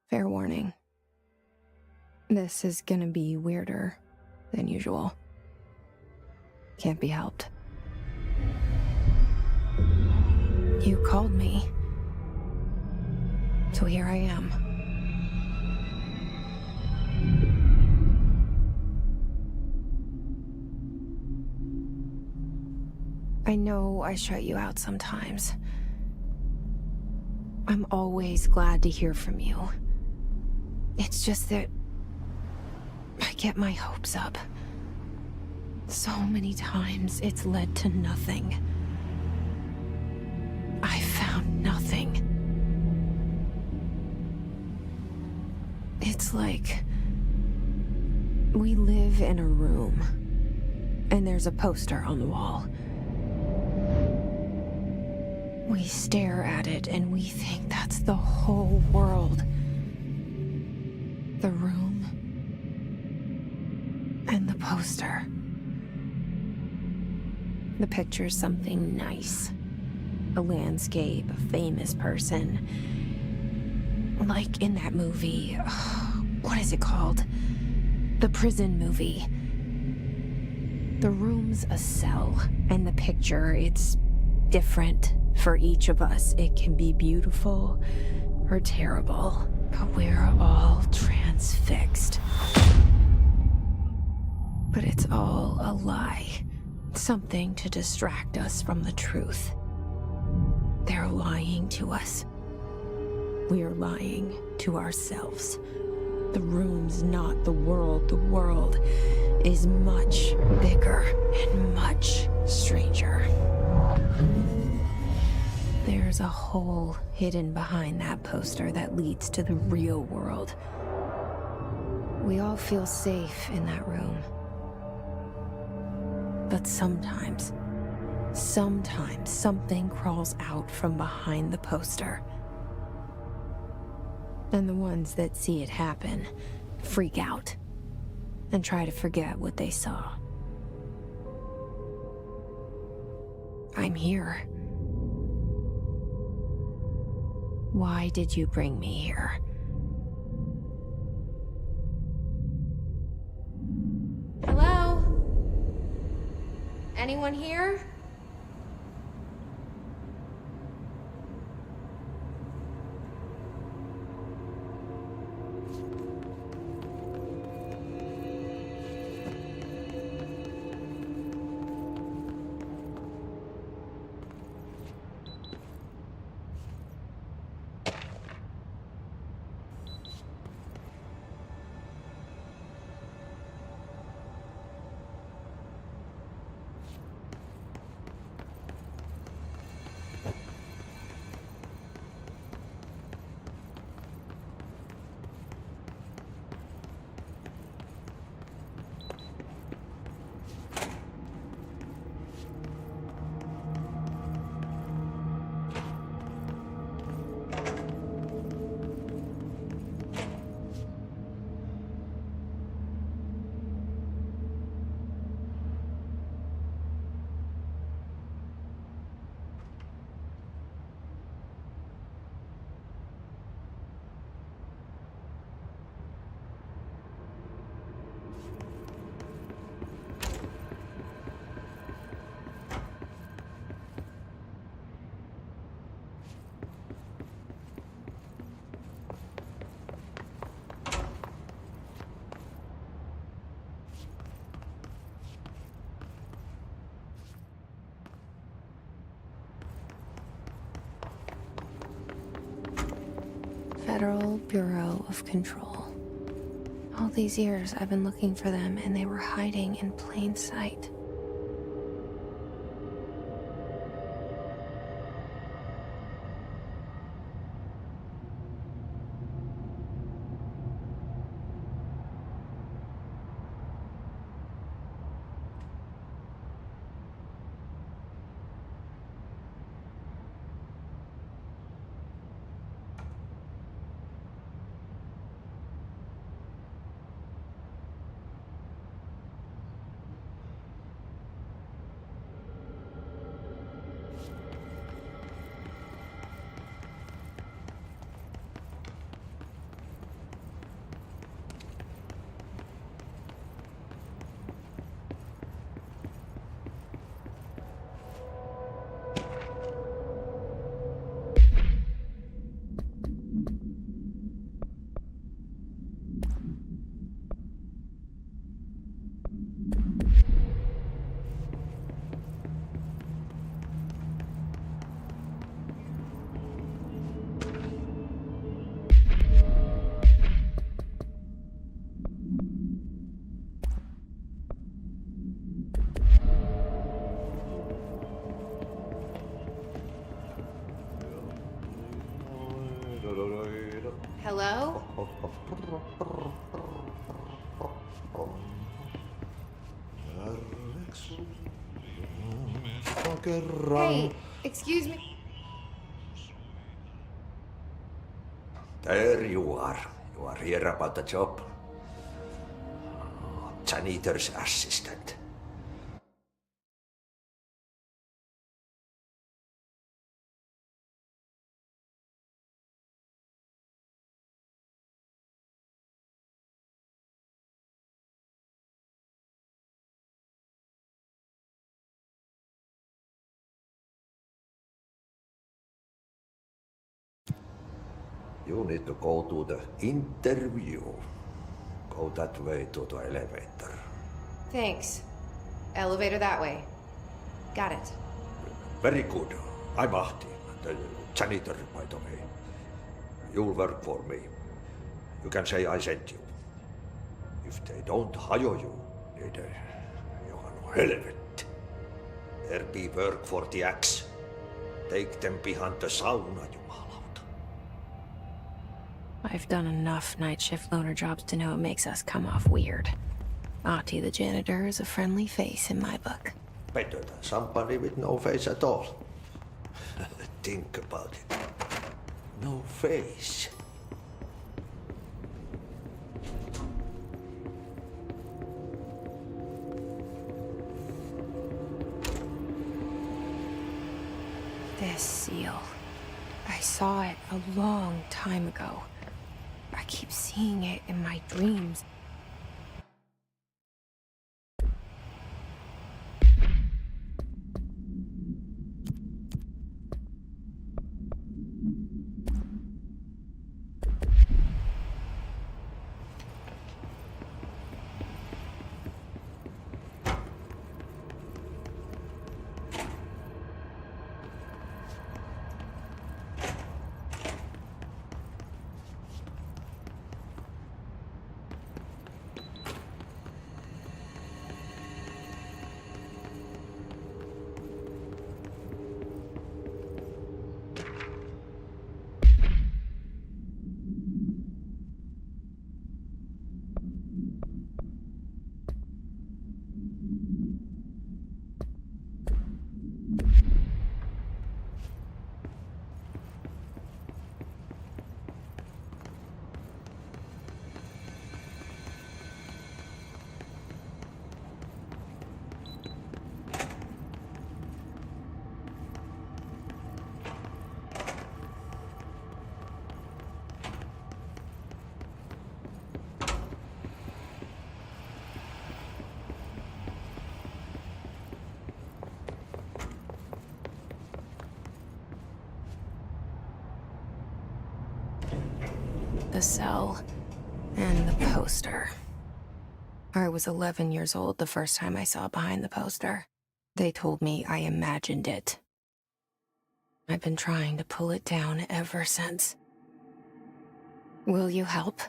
Fair warning. This is gonna be weirder than usual. Can't be helped. You called me. So here I am. I know I shut you out sometimes. I'm always glad to hear from you. It's just that I get my hopes up. So many times it's led to nothing. I found nothing. It's like we live in a room and there's a poster on the wall. We stare at it and we think that's the whole world. The room and the poster. The picture's something nice. A landscape, a famous person. Like in that movie, what is it called? The prison movie. The room's a cell, and the picture, it's different for each of us. It can be beautiful or terrible. But we're all transfixed. But it's all a lie. Something to distract us from the truth. They're lying to us. We're lying to ourselves. The room's not the world. The world is much bigger and much stranger. There's a hole hidden behind that poster that leads to the real world. We all feel safe in that room. But sometimes something crawls out from behind the poster. And the ones that see it happen freak out and try to forget what they saw. I'm here. Why did you bring me here? Hello? Anyone here? Federal Bureau of Control. All these years I've been looking for them and they were hiding in plain sight. Hello? Hey, excuse me. There you are. You are here about the job. Janitor's assistant. You need to go to the interview. Go that way to the elevator. Thanks. Elevator that way. Got it. Very good. I'm Ahti, the janitor, by the way. You'll work for me. You can say I sent you. If they don't hire you, niin Johan helvet. There be work for the axe. Take them behind the sauna, jumalauta. I've done enough night shift loner jobs to know it makes us come off weird. Ahti the janitor is a friendly face in my book. Better than somebody with no face at all. Think about it. No face. This seal. I saw it a long time ago. I keep seeing it in my dreams. The cell and the poster. I was 11 years old the first time I saw behind the poster. They told me I imagined it. I've been trying to pull it down ever since. Will you help?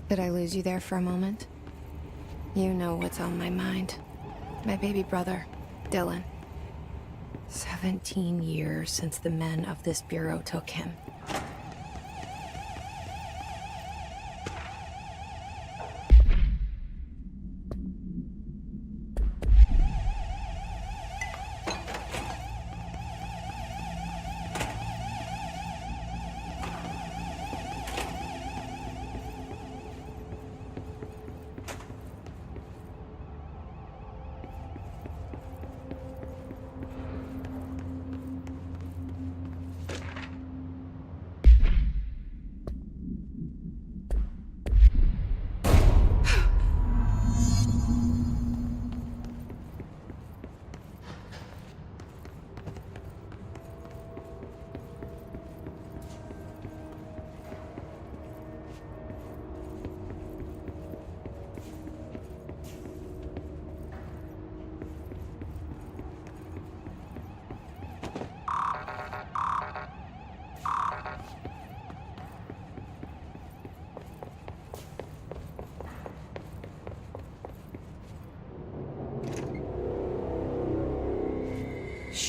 Did I lose you there for a moment? You know what's on my mind. My baby brother, Dylan. 17 years since the men of this bureau took him.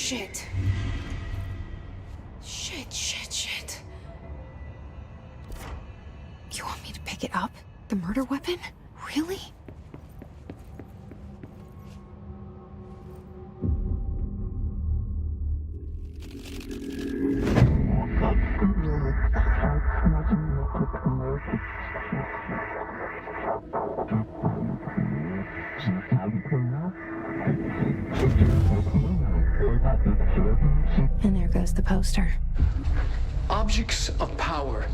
Shit. Shit. You want me to pick it up? The murder weapon? Really? And there goes the poster. Objects of power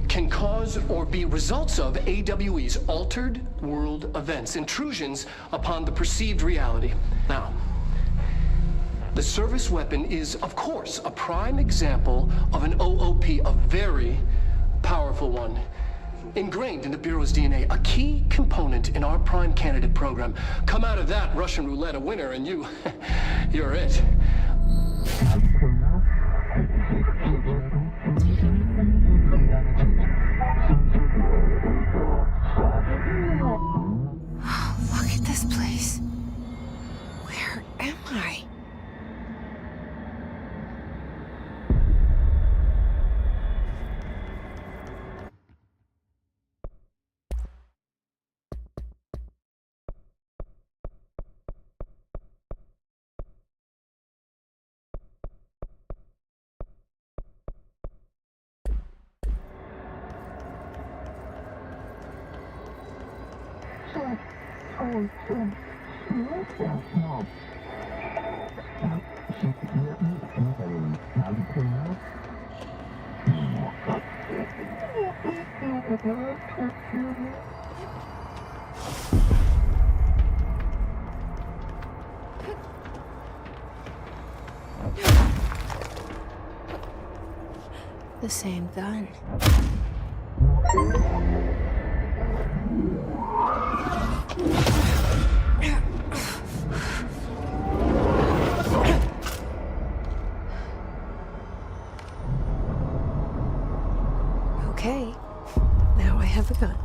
can cause or be results of AWE's altered world events, intrusions upon the perceived reality. Now, the service weapon is, of course, a prime example of an OOP, a very powerful one. Ingrained in the Bureau's DNA, a key component in our prime candidate program. Come out of that Russian roulette a winner and you're it. Look at this place. Where am I? The same gun. Okay, now I have a gun.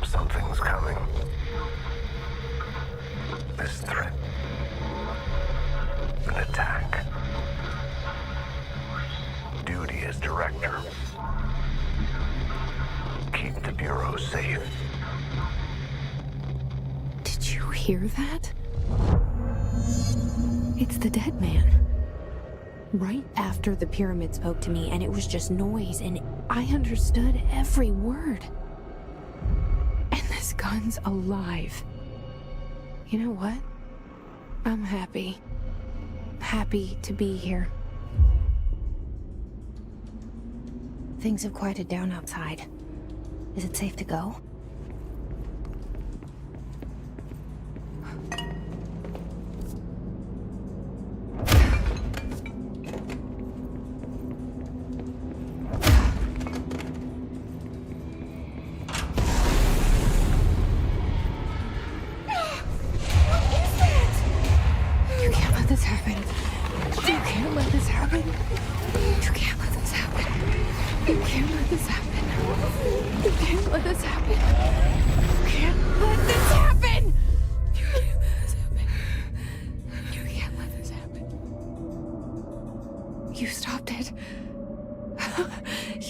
Something's coming. This threat. An attack. Duty as director. Keep the Bureau safe. Did you hear that? It's the dead man. Right after the pyramid spoke to me, and it was just noise, and I understood every word. And this gun's alive. You know what? I'm happy. Happy to be here. Things have quieted down outside. Is it safe to go?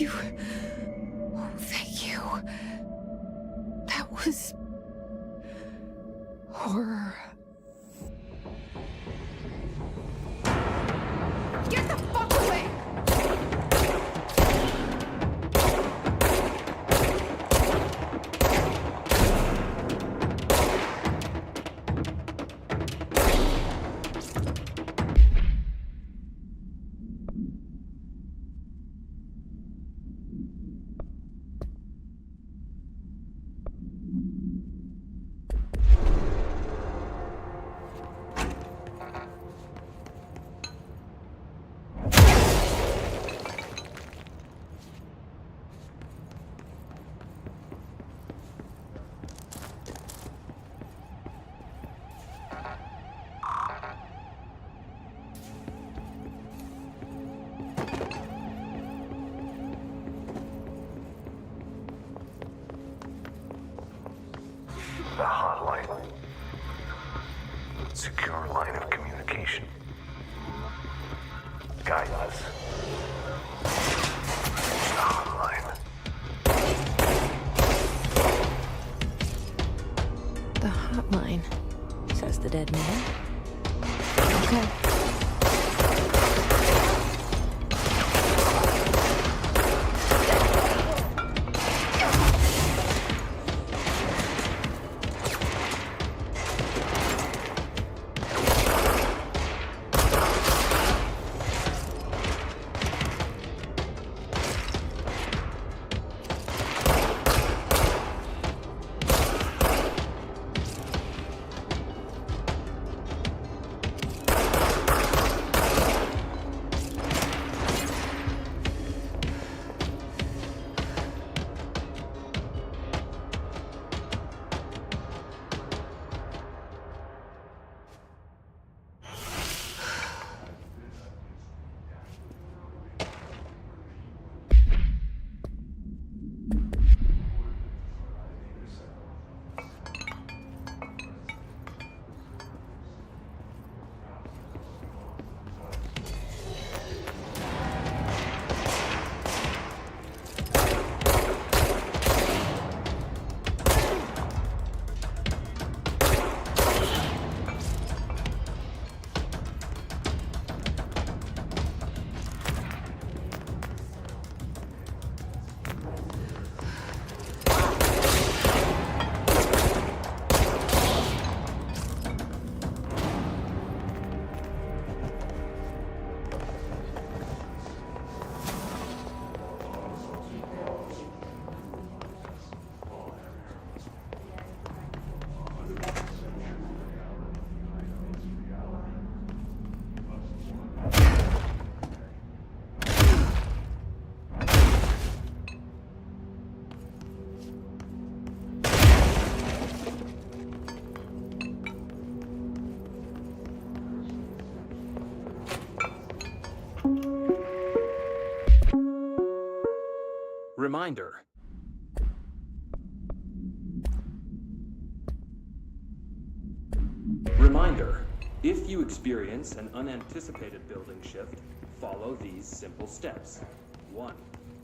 You... Oh, thank you. That was... horror. Get the fuck away! The hotline. Secure line of communication. Guide us. The hotline. The hotline, says the dead man. Okay. Reminder. Reminder. If you experience an unanticipated building shift, follow these simple steps. 1.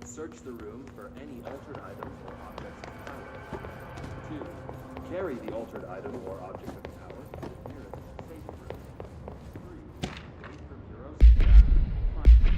Search the room for any altered items or objects of power. 2. Carry the altered item or object of power to the nearest safe room. 3. Wait for Bureau staff. 5.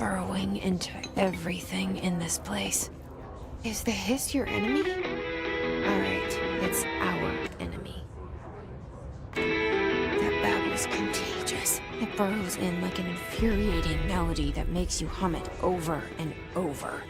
burrowing into everything in this place. Is the hiss your enemy? Alright, it's our enemy. That babble's contagious. It burrows in like an infuriating melody that makes you hum it over and over.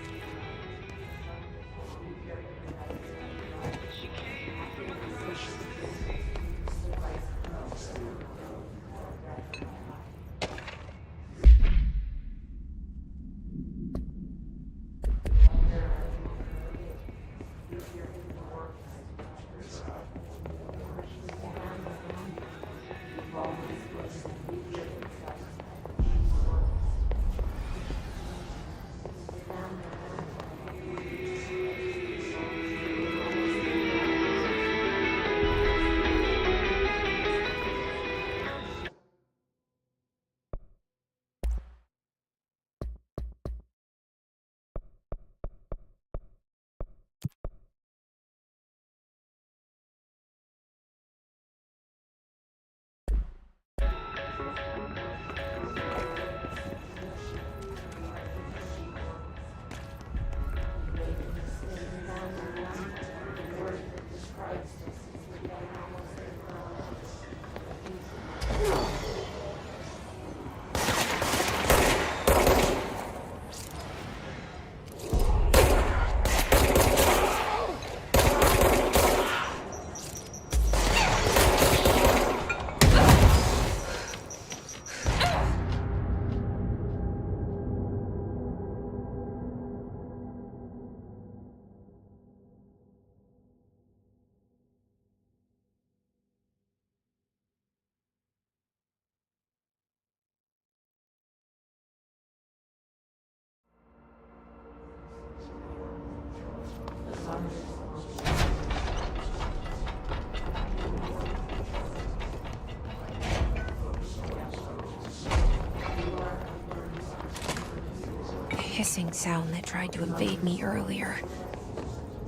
Hissing sound that tried to invade me earlier.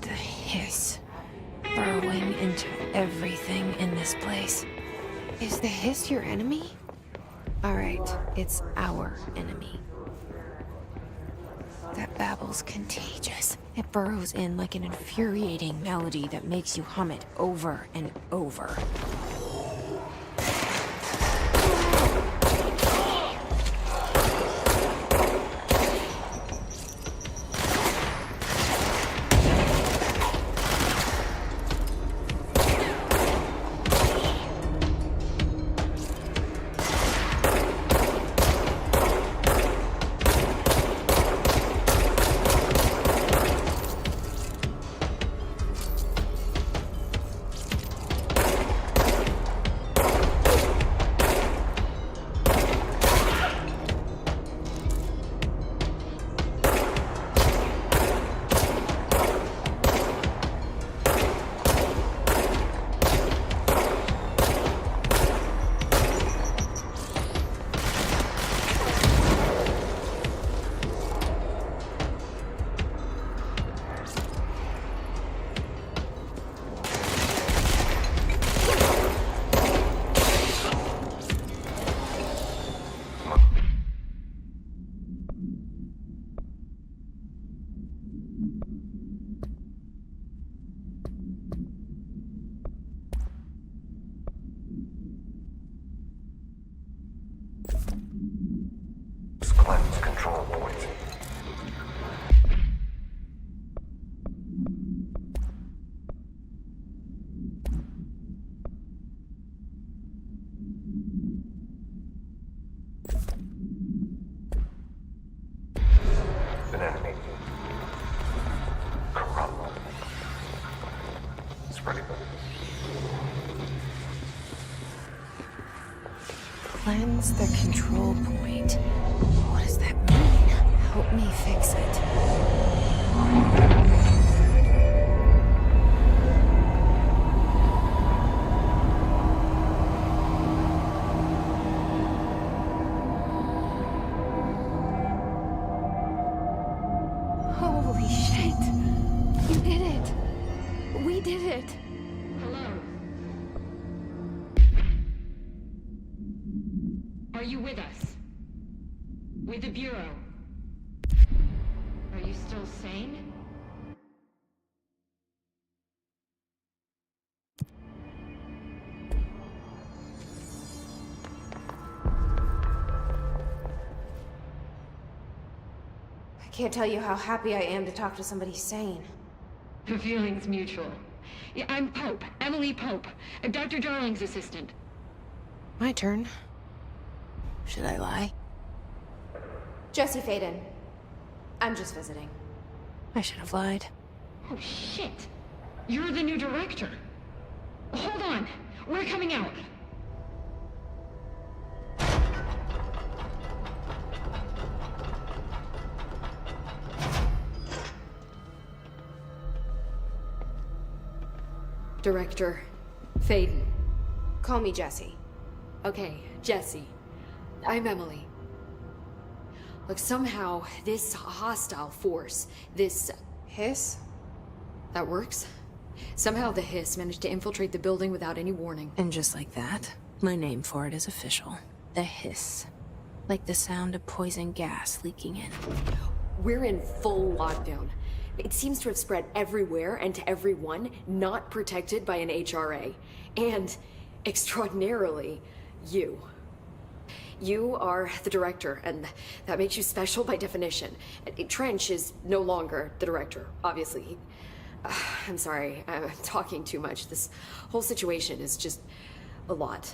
The hiss. Burrowing into everything in this place. Is the hiss your enemy? Alright, it's our enemy. That babble's contagious. It burrows in like an infuriating melody that makes you hum it over and over. Cleanse control points. An enemy. Corrupt. Spreading. Cleanse the control point. What does that mean? Help me fix it. Holy shit! You did it! We did it! Hello. Are you with us? With the Bureau? you still sane? I can't tell you how happy I am to talk to somebody sane. The feeling's mutual. Yeah, I'm Pope, Emily Pope, Dr. Darling's assistant. My turn. Should I lie? Jesse Faden. I'm just visiting. I should have lied. Oh, shit. You're the new director. Hold on. We're coming out. Director Faden. Call me Jesse. Okay, Jesse. I'm Emily. Look, somehow this hostile force, this... Hiss? That works? Somehow the hiss managed to infiltrate the building without any warning. And just like that, my name for it is official. The hiss. Like the sound of poison gas leaking in. We're in full lockdown. It seems to have spread everywhere and to everyone not protected by an HRA. And, extraordinarily, you. You are the director, and that makes you special by definition. Trench is no longer the director, obviously. I'm sorry, I'm talking too much. This whole situation is just a lot.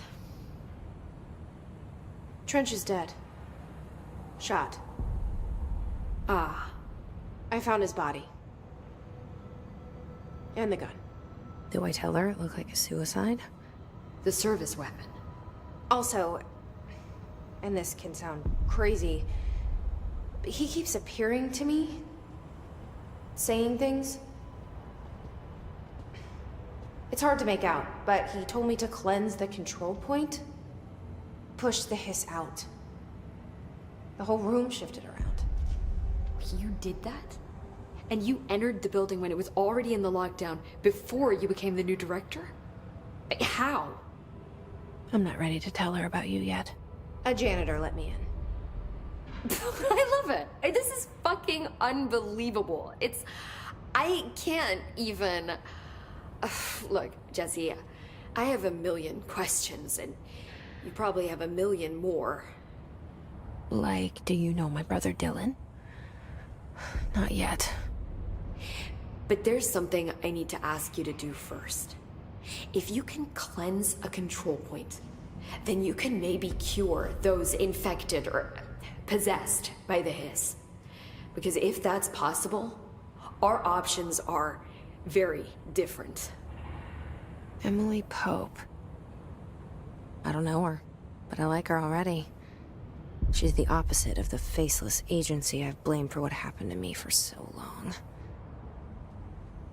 Trench is dead. Shot. Ah. I found his body. And the gun. Do I tell her it looked like a suicide? The service weapon. Also, and this can sound crazy, but he keeps appearing to me, saying things. It's hard to make out, but he told me to cleanse the control point, push the hiss out. The whole room shifted around. You did that? And you entered the building when it was already in the lockdown before you became the new director? How? I'm not ready to tell her about you yet. A janitor let me in. I love it. This is fucking unbelievable. I can't even... Look, Jesse, I have a million questions, and you probably have a million more. Like, do you know my brother Dylan? Not yet. But there's something I need to ask you to do first. If you can cleanse a control point, then you can maybe cure those infected or possessed by the hiss. Because if that's possible, our options are very different. Emily Pope. I don't know her, but I like her already. She's the opposite of the faceless agency I've blamed for what happened to me for so long.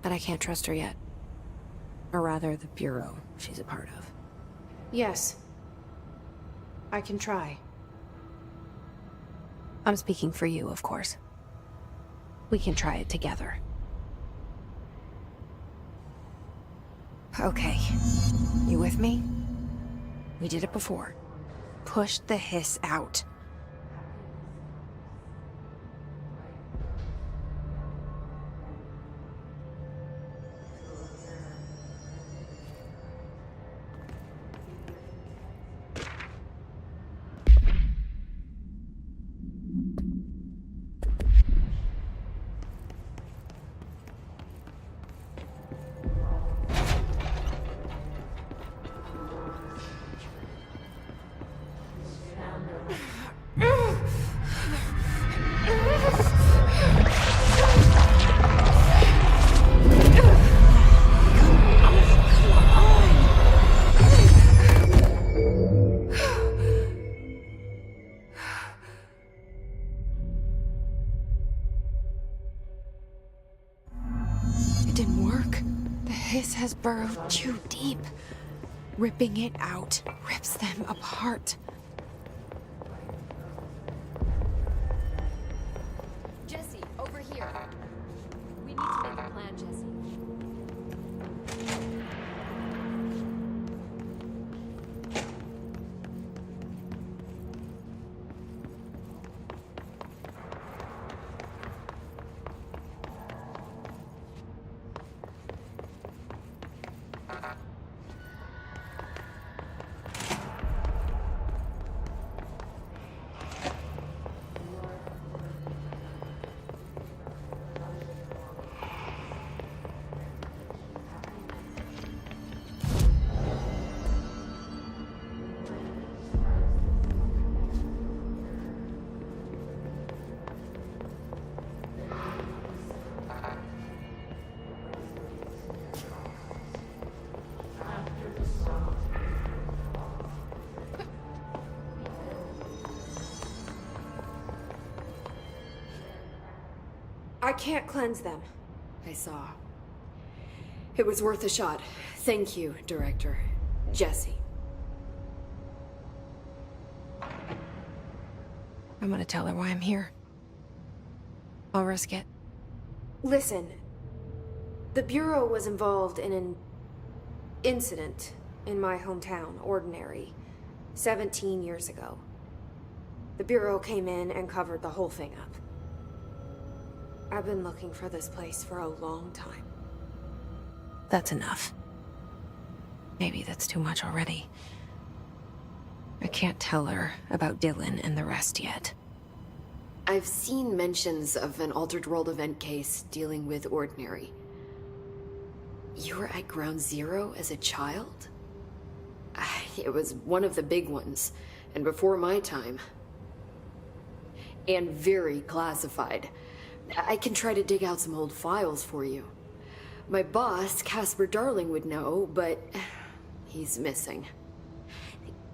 But I can't trust her yet. Or rather, the bureau she's a part of. Yes. I can try. I'm speaking for you, of course. We can try it together. Okay. You with me? We did it before. Push the hiss out. Has burrowed too deep. Ripping it out rips them apart. Jesse, over here. We need to make a plan, Jesse. I can't cleanse them. I saw. It was worth a shot. Thank you, Director. Jesse. I'm gonna tell her why I'm here. I'll risk it. Listen, the Bureau was involved in an incident in my hometown, Ordinary, 17 years ago. The Bureau came in and covered the whole thing up. I've been looking for this place for a long time. That's enough. Maybe that's too much already. I can't tell her about Dylan and the rest yet. I've seen mentions of an Altered World event case dealing with Ordinary. You were at Ground Zero as a child? It was one of the big ones, and before my time. And very classified. I can try to dig out some old files for you. My boss, Casper Darling, would know, but he's missing.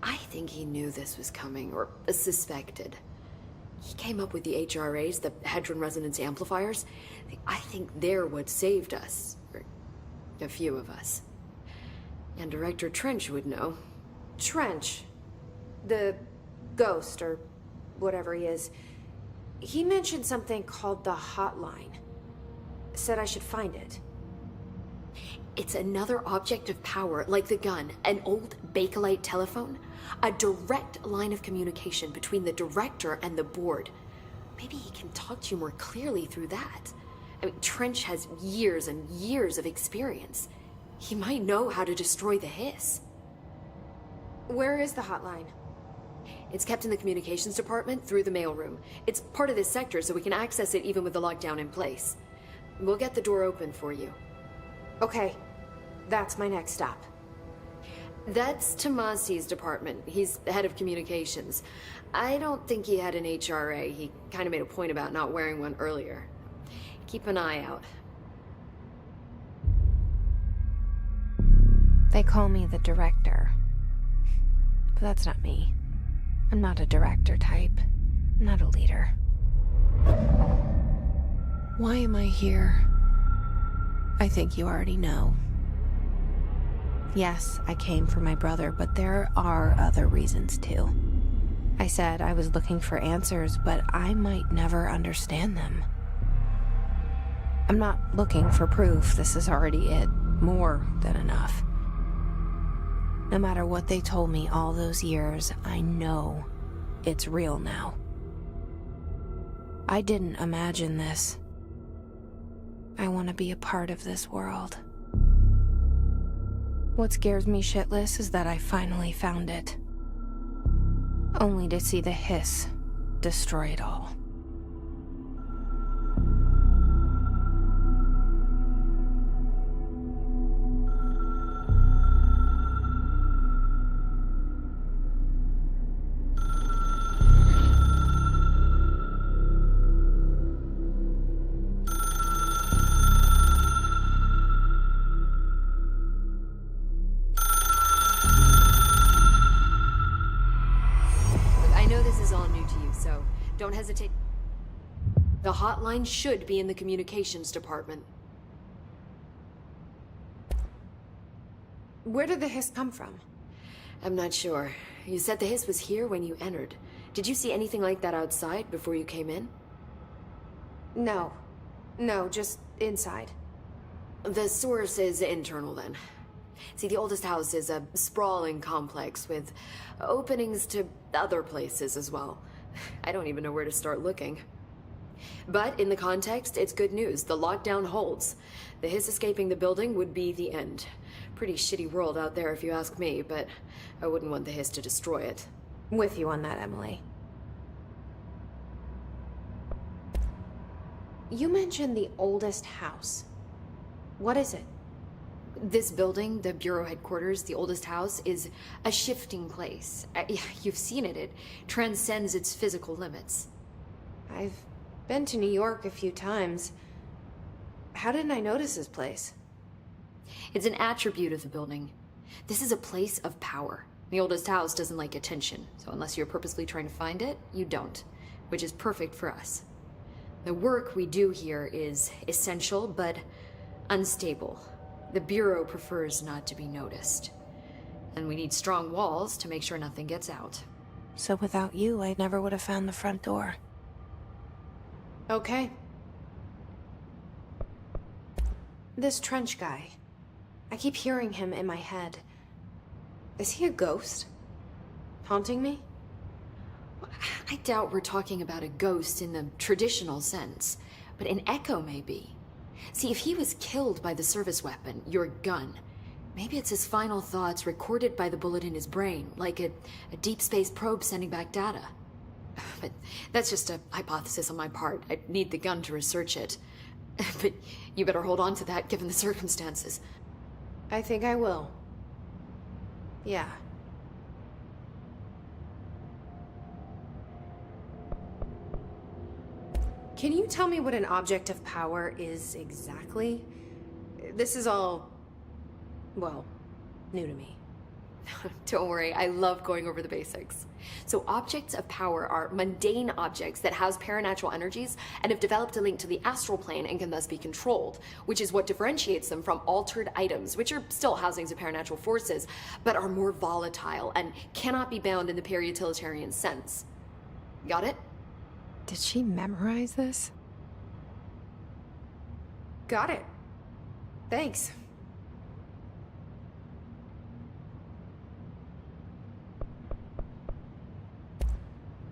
I think he knew this was coming, or suspected. He came up with the HRAs, the Hadron Resonance Amplifiers. I think they're what saved us. Or a few of us. And Director Trench would know. Trench? The ghost, or whatever he is. He mentioned something called the Hotline. Said I should find it. It's another object of power, like the gun, an old Bakelite telephone. A direct line of communication between the director and the board. Maybe he can talk to you more clearly through that. I mean, Trench has years and years of experience. He might know how to destroy the hiss. Where is the hotline? It's kept in the communications department through the mailroom. It's part of this sector, so we can access it even with the lockdown in place. We'll get the door open for you. Okay, that's my next stop. That's Tomasi's department. He's the head of communications. I don't think he had an HRA. He kind of made a point about not wearing one earlier. Keep an eye out. They call me the director. But that's not me. I'm not a director type. I'm not a leader. Why am I here? I think you already know. Yes, I came for my brother, but there are other reasons too. I said I was looking for answers, but I might never understand them. I'm not looking for proof. This is already it. More than enough. No matter what they told me all those years, I know it's real now. I didn't imagine this. I want to be a part of this world. What scares me shitless is that I finally found it. Only to see the hiss destroy it all. Don't hesitate. The hotline should be in the communications department. Where did the hiss come from? I'm not sure. You said the hiss was here when you entered. Did you see anything like that outside before you came in? No. No, just inside. The source is internal then. See, the oldest house is a sprawling complex with openings to other places as well. I don't even know where to start looking. But in the context, it's good news. The lockdown holds. The hiss escaping the building would be the end. Pretty shitty world out there if you ask me, but I wouldn't want the hiss to destroy it. With you on that, Emily. You mentioned the oldest house. What is it? This building, the Bureau headquarters, the oldest house, is a shifting place. You've seen it. It transcends its physical limits. I've been to New York a few times. How didn't I notice this place? It's an attribute of the building. This is a place of power. The oldest house doesn't like attention, so unless you're purposely trying to find it, you don't, which is perfect for us. The work we do here is essential, but unstable. The Bureau prefers not to be noticed. And we need strong walls to make sure nothing gets out. So without you, I never would have found the front door. Okay. This trench guy. I keep hearing him in my head. Is he a ghost? Haunting me? I doubt we're talking about a ghost in the traditional sense, but an echo maybe. See, if he was killed by the service weapon, your gun, maybe it's his final thoughts recorded by the bullet in his brain, like a deep space probe sending back data. But that's just a hypothesis on my part. I need the gun to research it. But you better hold on to that given the circumstances. I think I will. Yeah. Can you tell me what an object of power is exactly? This is all, well, new to me. Don't worry, I love going over the basics. So objects of power are mundane objects that house paranatural energies and have developed a link to the astral plane and can thus be controlled, which is what differentiates them from altered items, which are still housings of paranatural forces, but are more volatile and cannot be bound in the peri-utilitarian sense. Got it? Did she memorize this? Got it. Thanks.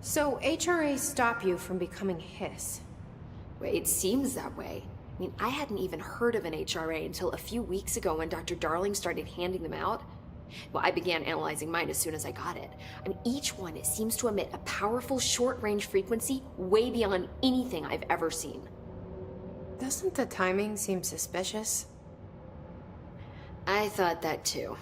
So HRA stop you from becoming Hiss? Well, it seems that way. I mean, I hadn't even heard of an HRA until a few weeks ago when Dr. Darling started handing them out. Well, I began analyzing mine as soon as I got it. I mean, each one seems to emit a powerful short-range frequency way beyond anything I've ever seen. Doesn't the timing seem suspicious? I thought that too.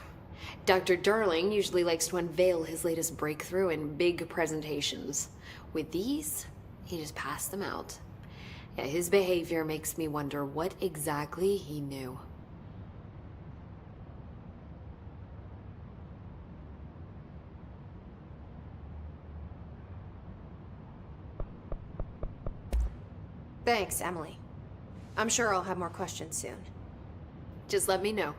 Dr. Darling usually likes to unveil his latest breakthrough in big presentations. With these, he just passed them out. Yeah, his behavior makes me wonder what exactly he knew. Thanks, Emily. I'm sure I'll have more questions soon. Just let me know.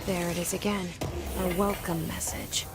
There it is again. A welcome message.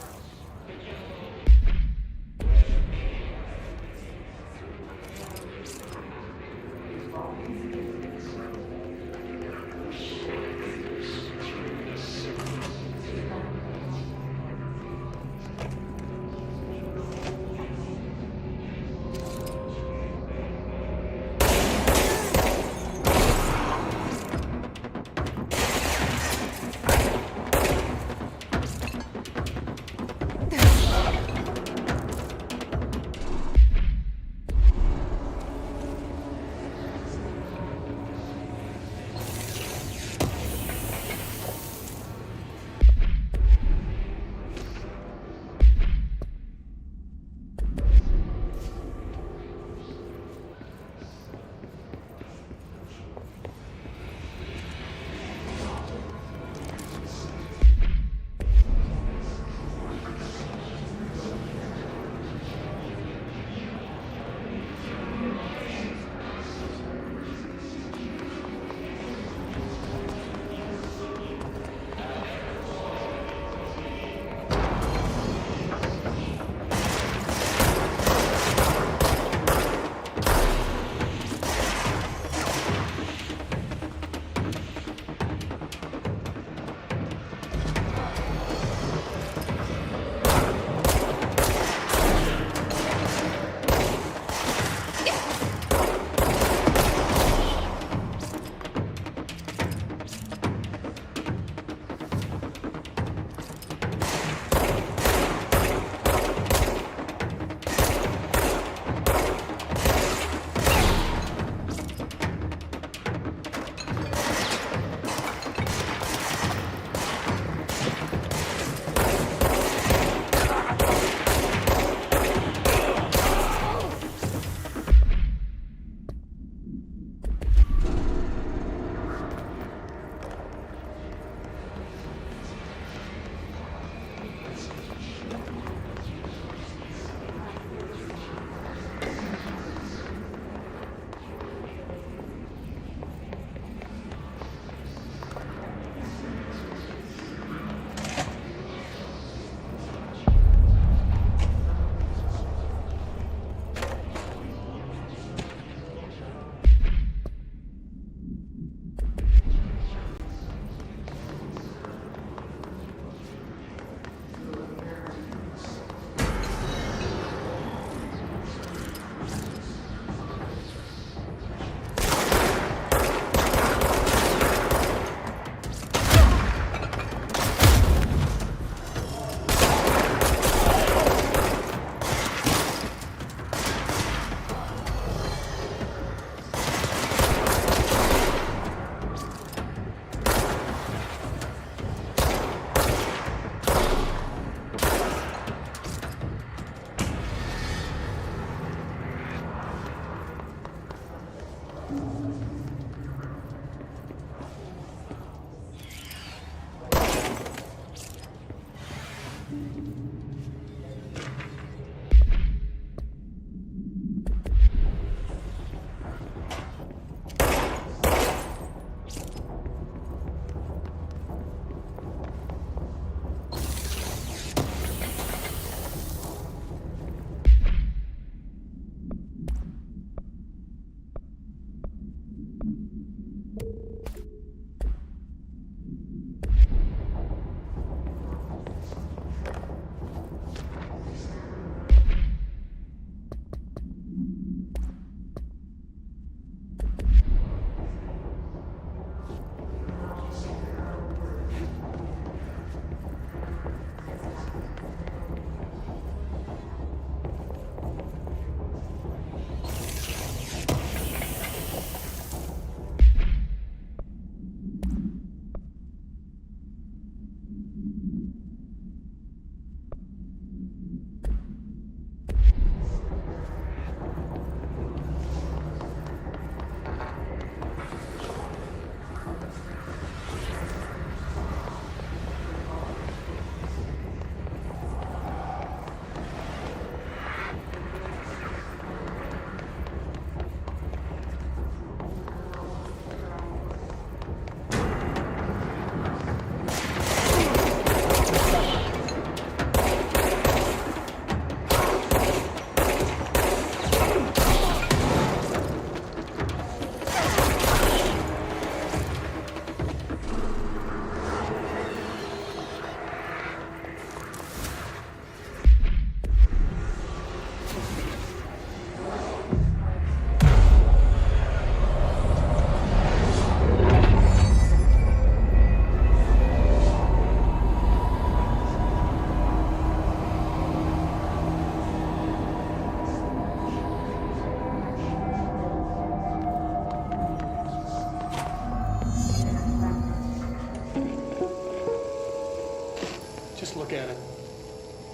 Just look at it.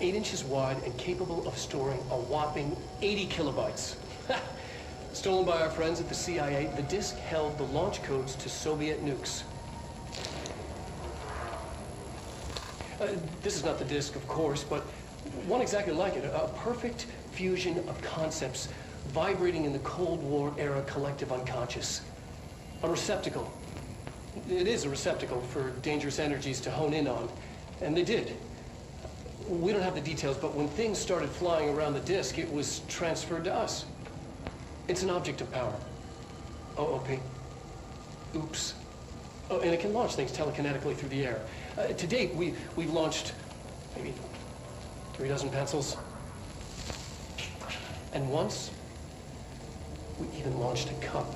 8 inches wide and capable of storing a whopping 80 kilobytes. Stolen by our friends at the CIA, the disk held the launch codes to Soviet nukes. This is not the disk, of course, but one exactly like it. A perfect fusion of concepts vibrating in the Cold War era collective unconscious. A receptacle. It is a receptacle for dangerous energies to hone in on. And they did. We don't have the details, but when things started flying around the disk, it was transferred to us. It's an object of power. OOP. Oops. Oh, and it can launch things telekinetically through the air. To date, we've launched maybe 3 dozen pencils. And once, we even launched a cup.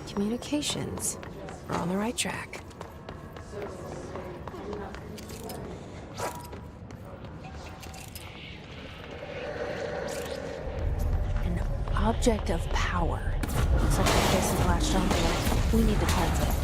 Communications. We're on the right track. An object of power. Looks like the place is latched onto it. We need to cleanse it.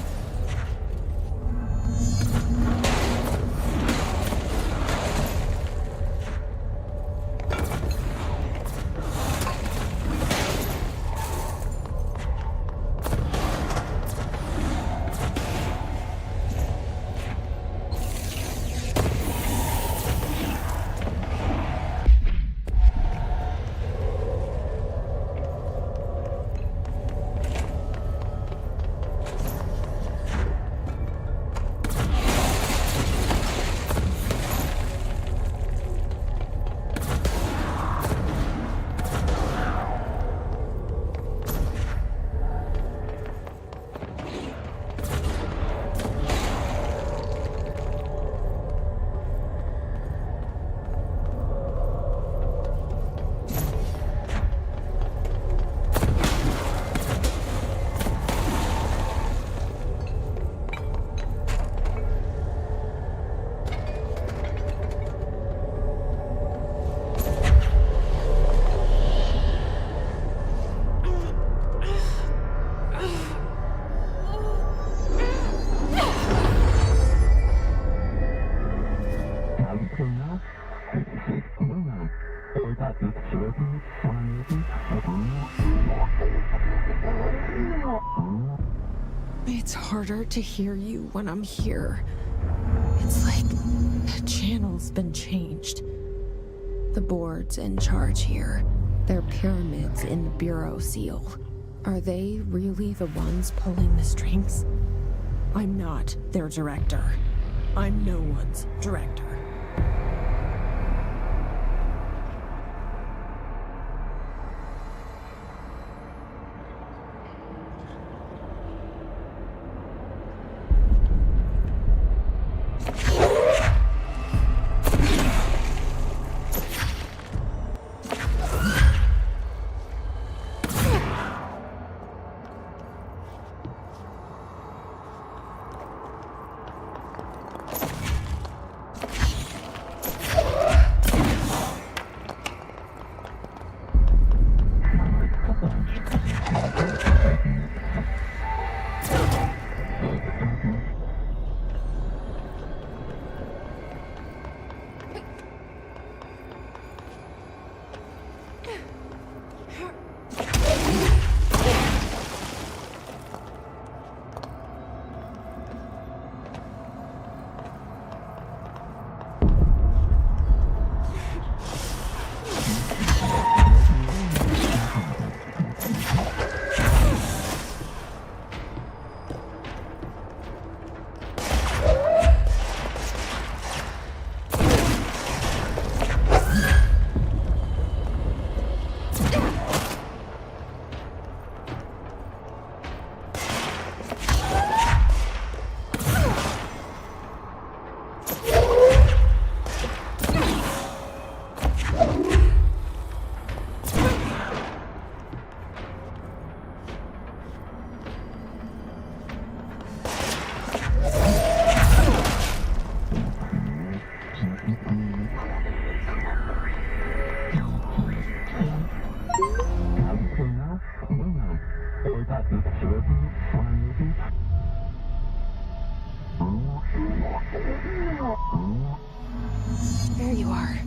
It's harder to hear you when I'm here. It's like the channel's been changed. The board's in charge here. They're pyramids in the Bureau seal. Are they really the ones pulling the strings? I'm not their director. I'm no one's director. There you are.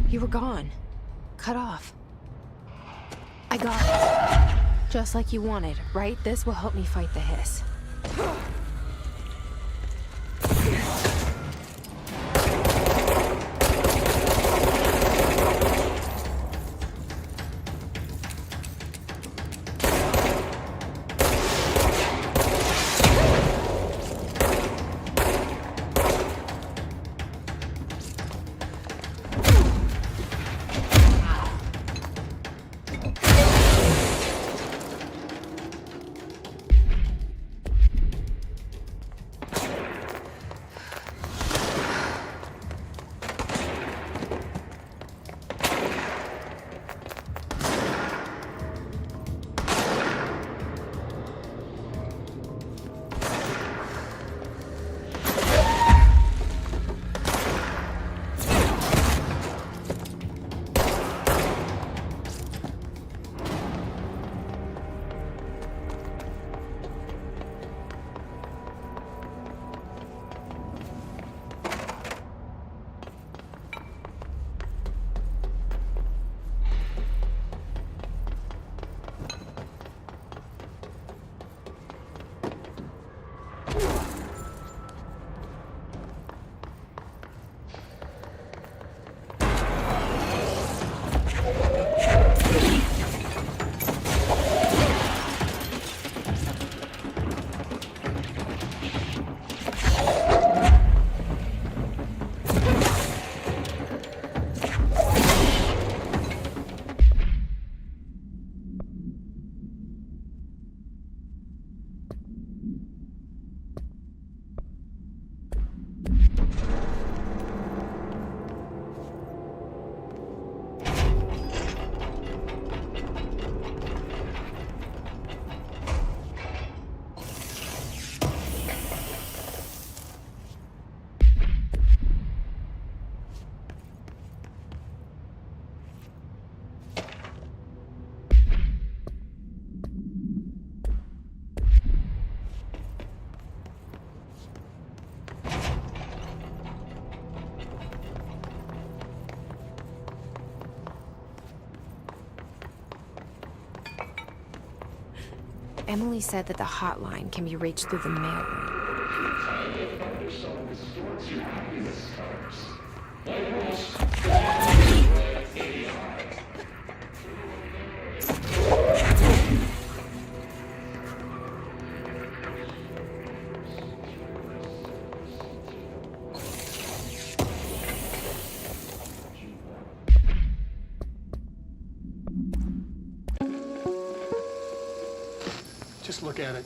You were gone. Cut off. I got it. Just like you wanted, right? This will help me fight the hiss. Emily said that the hotline can be reached through the mailroom. Just look at it.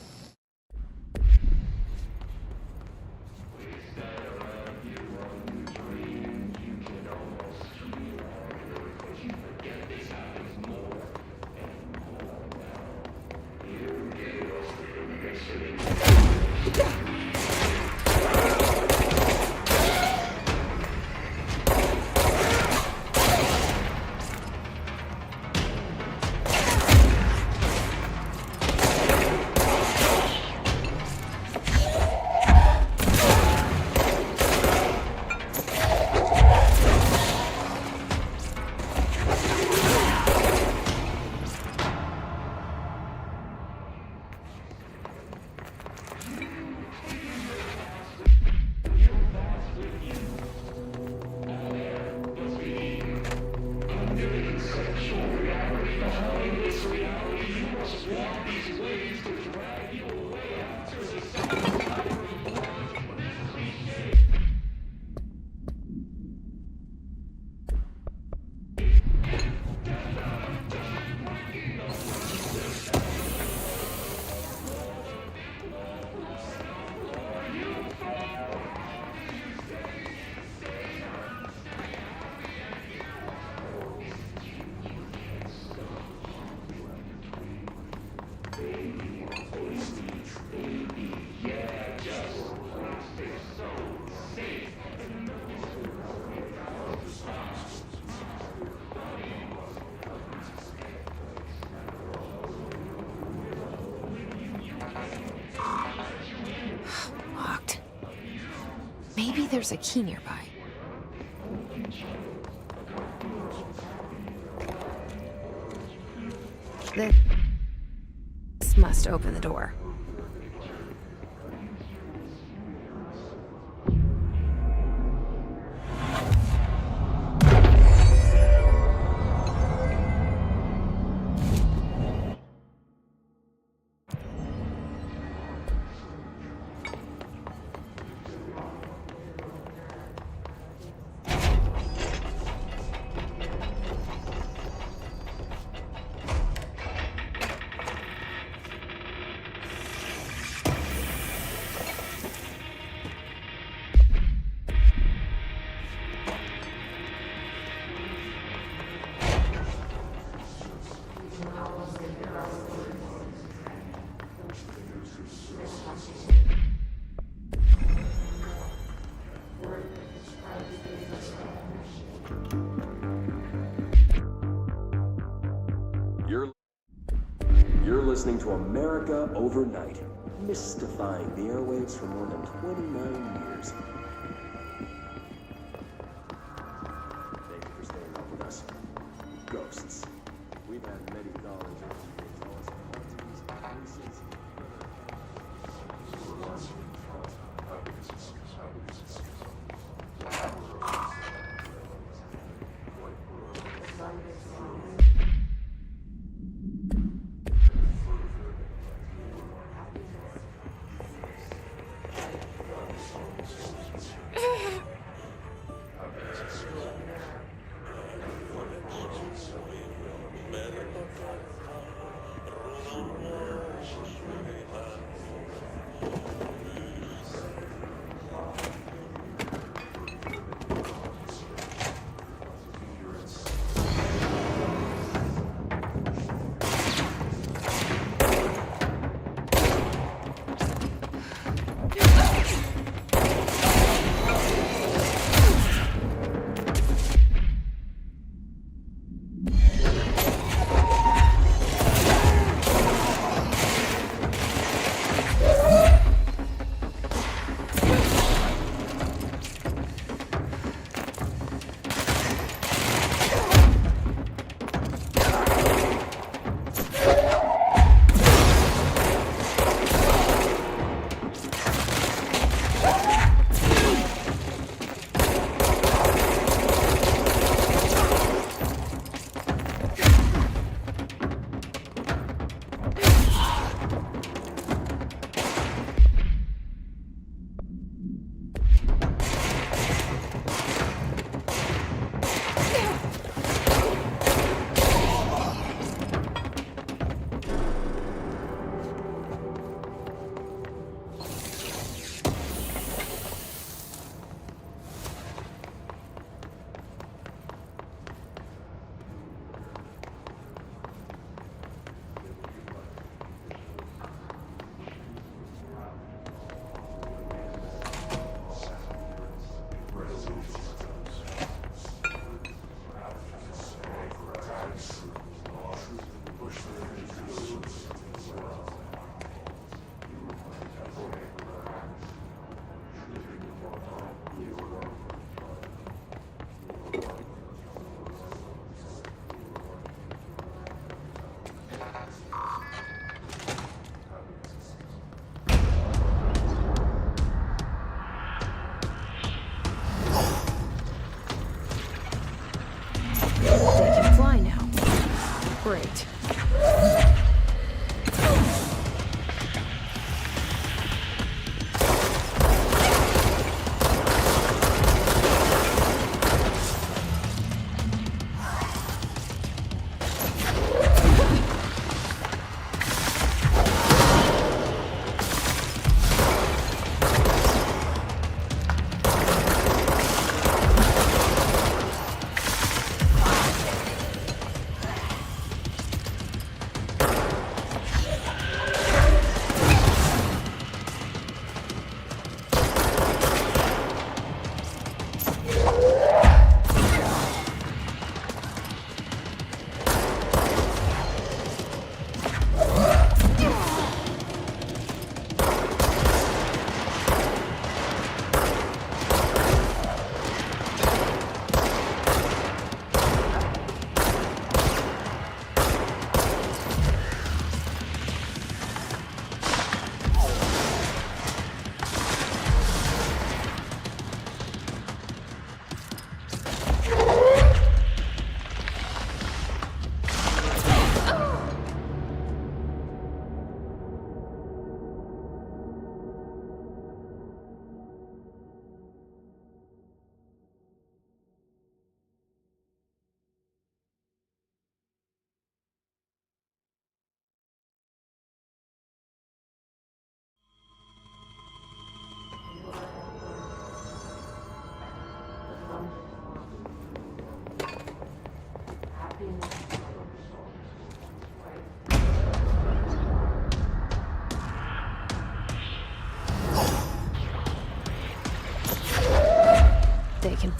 Maybe there's a key nearby. This must open the door. You're listening to America Overnight, mystifying the airwaves for more than 29 years. Thank you for staying up with us. Ghosts. We've had many callers who tell us quantities, places, Great.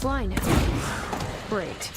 fly now. Great.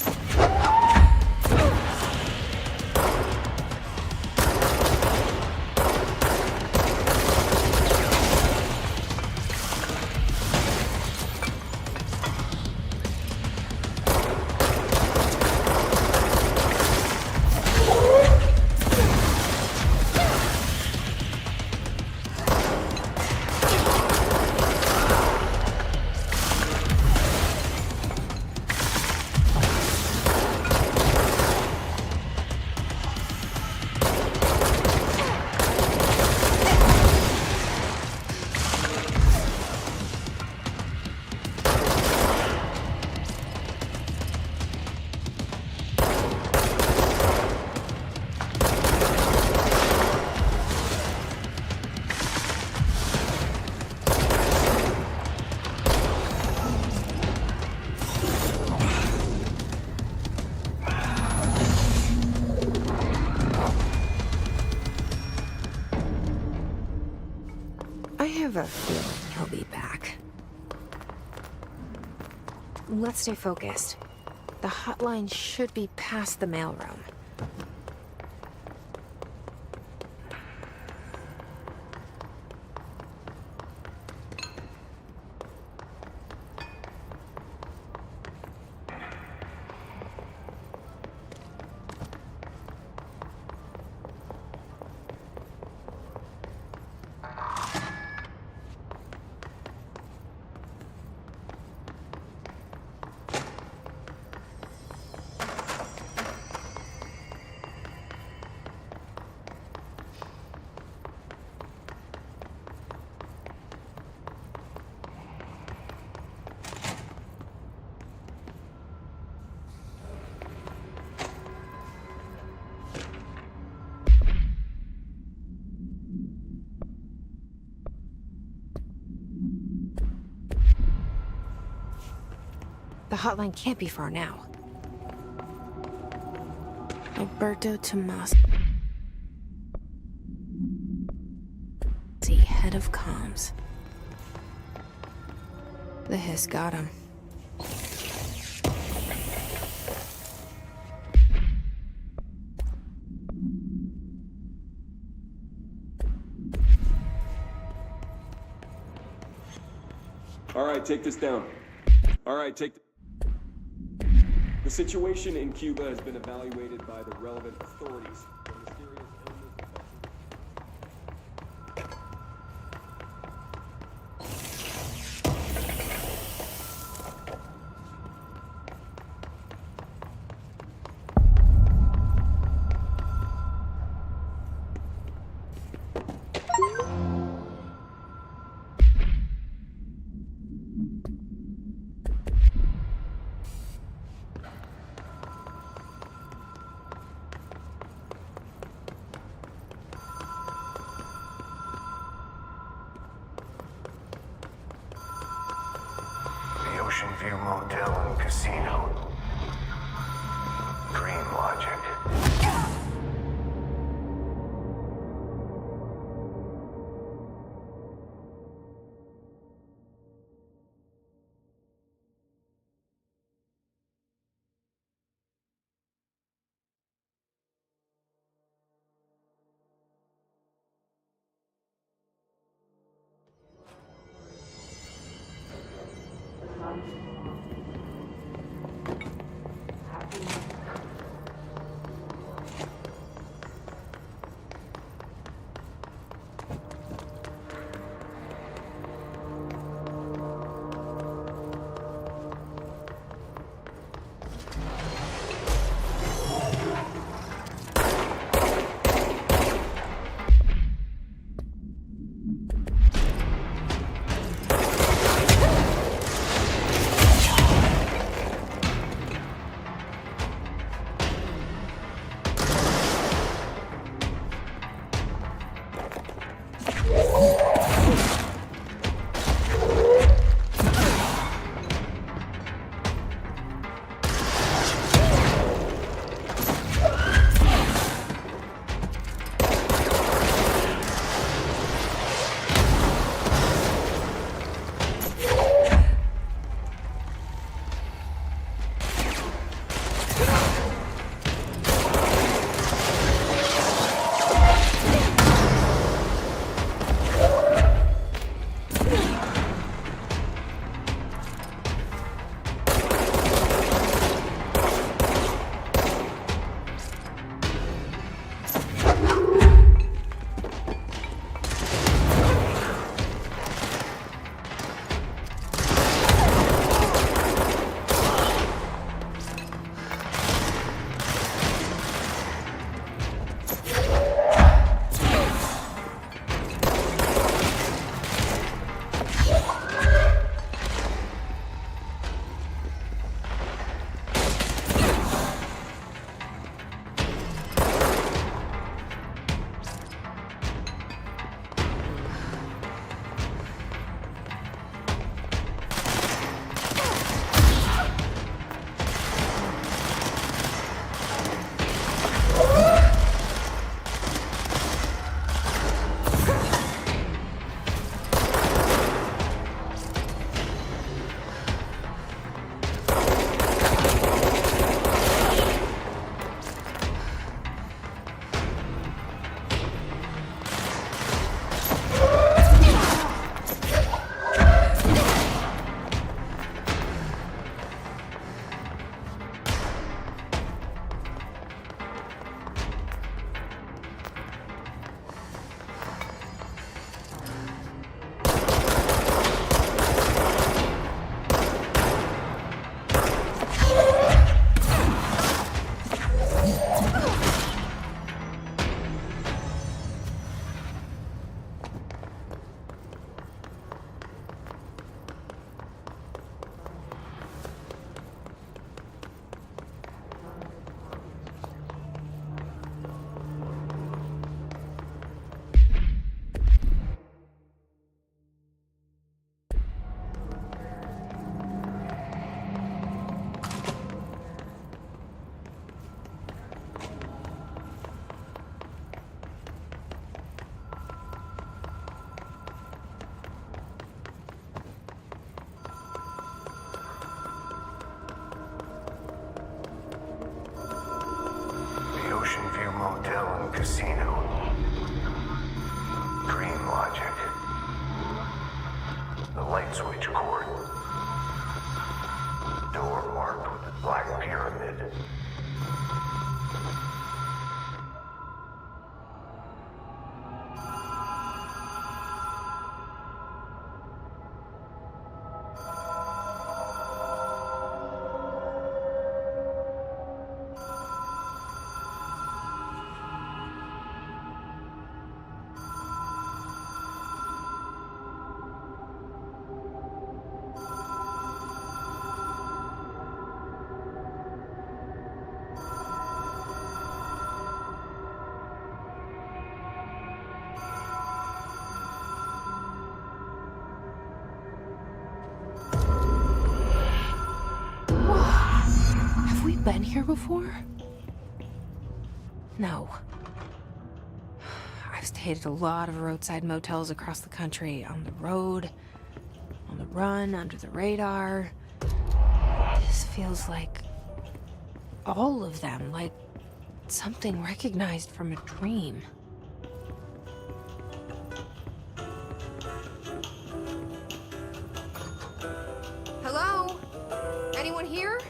I have a feeling he'll be back. Let's stay focused. The hotline should be past the mailroom. The hotline can't be far now. Alberto Tomas, head of comms. The hiss got him. All right, take this down. All right, The situation in Cuba has been evaluated by the relevant authorities. The mysterious illness Ocean View Motel and Casino. Dream logic. Ocean View Motel and Casino. Dream Logic. The light switch cord. Door marked with the black pyramid. Been here before? No. I've stayed at a lot of roadside motels across the country, on the road, on the run, under the radar. This feels like all of them, like something recognized from a dream. Hello? Anyone here?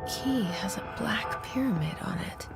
Key has a black pyramid on it.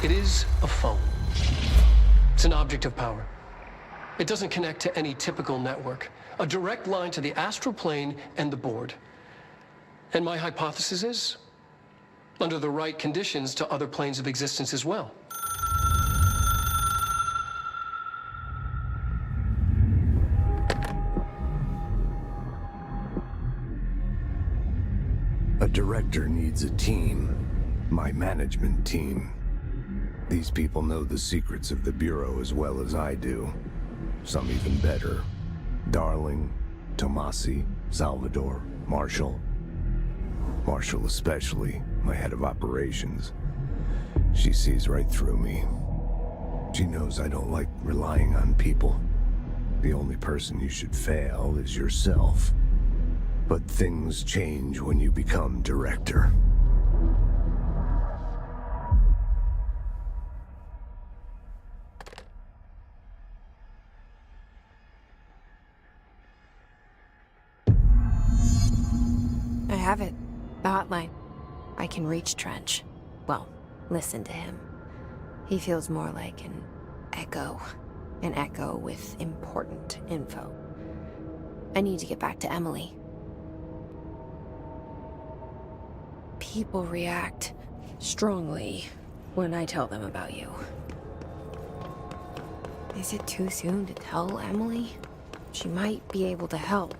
It is a phone. It's an object of power. It doesn't connect to any typical network. A direct line to the astral plane and the board. And my hypothesis is, under the right conditions, to other planes of existence as well. A director needs a team. My management team. These people know the secrets of the Bureau as well as I do. Some even better. Darling, Tomasi, Salvador, Marshall. Marshall especially, my head of operations. She sees right through me. She knows I don't like relying on people. The only person you should fail is yourself. But things change when you become director. I have it. The hotline. I can reach Trench. Well, listen to him. He feels more like an echo. An echo with important info. I need to get back to Emily. People react strongly when I tell them about you. Is it too soon to tell Emily? She might be able to help.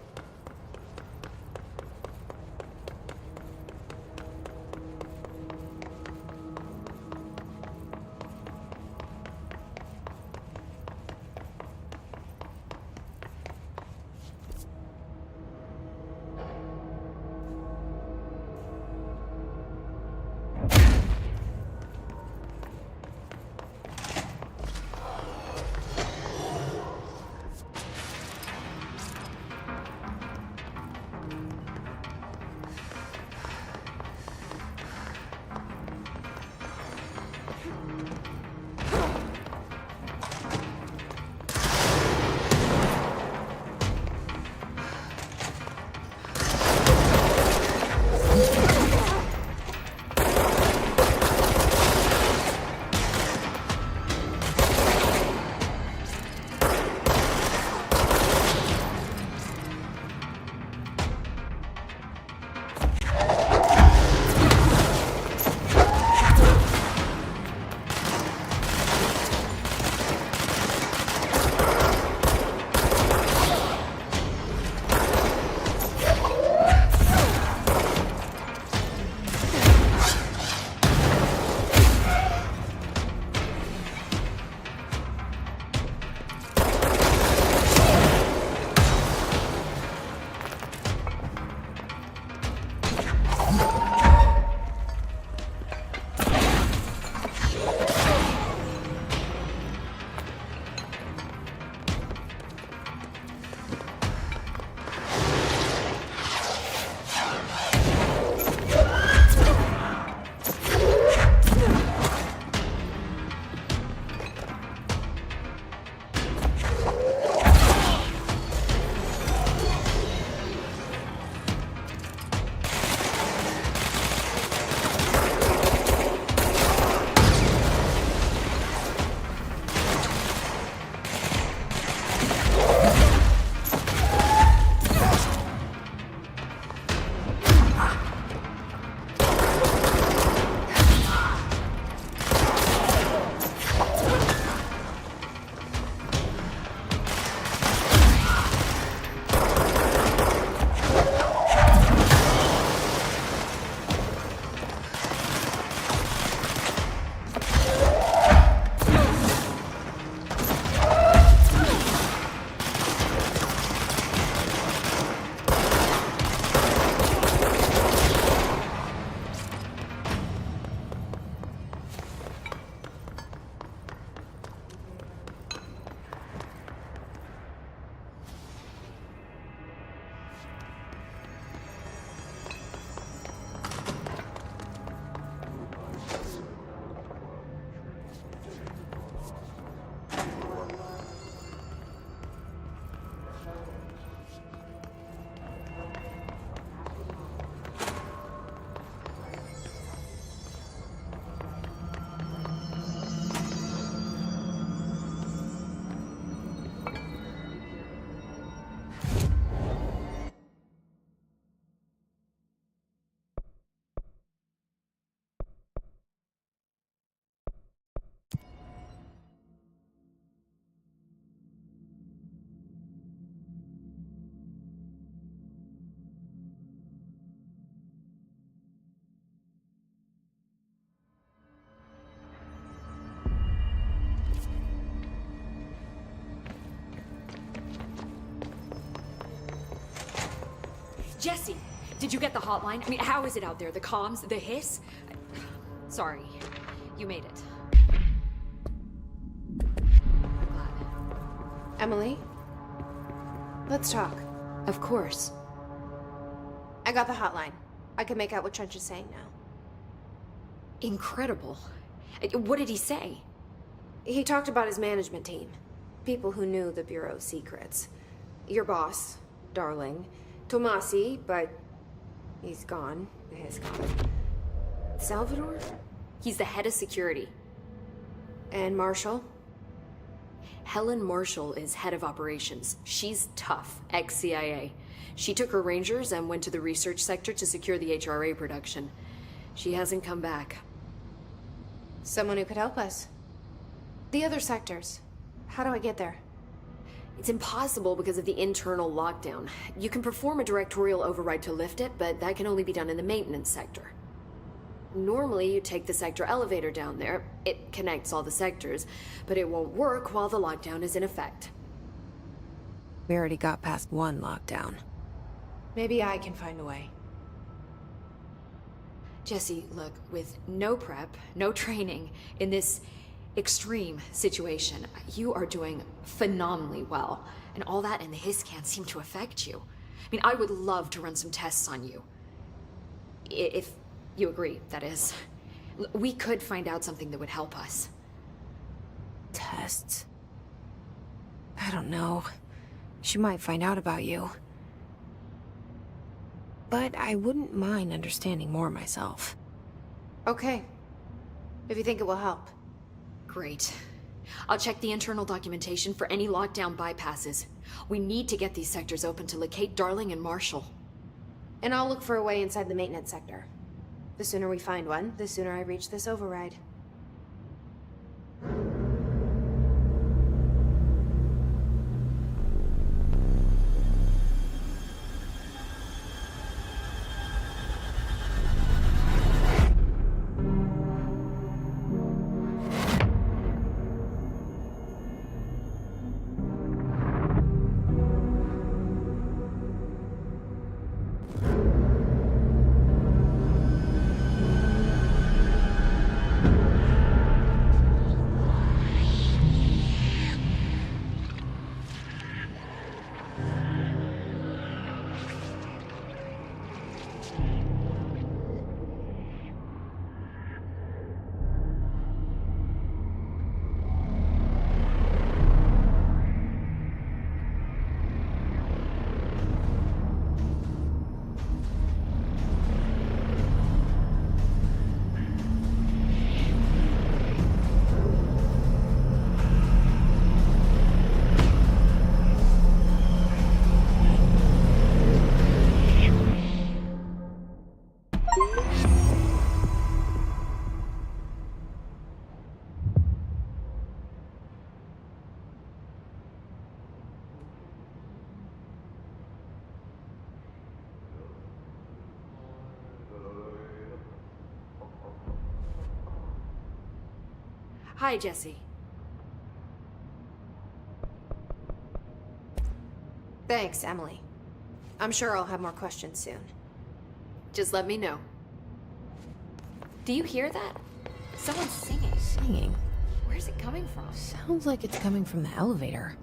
Jesse, did you get the hotline? I mean, how is it out there? The comms, the hiss? Sorry, you made it. I'm glad. Emily? Let's talk. Of course. I got the hotline. I can make out what Trench is saying now. Incredible. What did he say? He talked about his management team. People who knew the Bureau's secrets. Your boss, Darling. Tomasi, but he's gone. He's gone. Salvador? He's the head of security. And Marshall? Helen Marshall is head of operations. She's tough, ex-CIA. She took her Rangers and went to the research sector to secure the HRA production. She hasn't come back. Someone who could help us. The other sectors. How do I get there? It's impossible because of the internal lockdown. You can perform a directorial override to lift it, but that can only be done in the maintenance sector. Normally, you take the sector elevator down there. It connects all the sectors, but it won't work while the lockdown is in effect. We already got past one lockdown. Maybe I can find a way. Jesse, look, with no prep, no training, in this extreme situation, you are doing phenomenally well. And all that and the hiss can't seem to affect you. I mean, I would love to run some tests on you. If you agree, that is. We could find out something that would help us. Tests? I don't know. She might find out about you. But I wouldn't mind understanding more myself. Okay. If you think it will help. Great. I'll check the internal documentation for any lockdown bypasses. We need to get these sectors open to locate Darling and Marshall. And I'll look for a way inside the maintenance sector. The sooner we find one, the sooner I reach this override. Hi, Jesse. Thanks, Emily. I'm sure I'll have more questions soon. Just let me know. Do you hear that? Someone's singing. Singing? Where's it coming from? Sounds like it's coming from the elevator.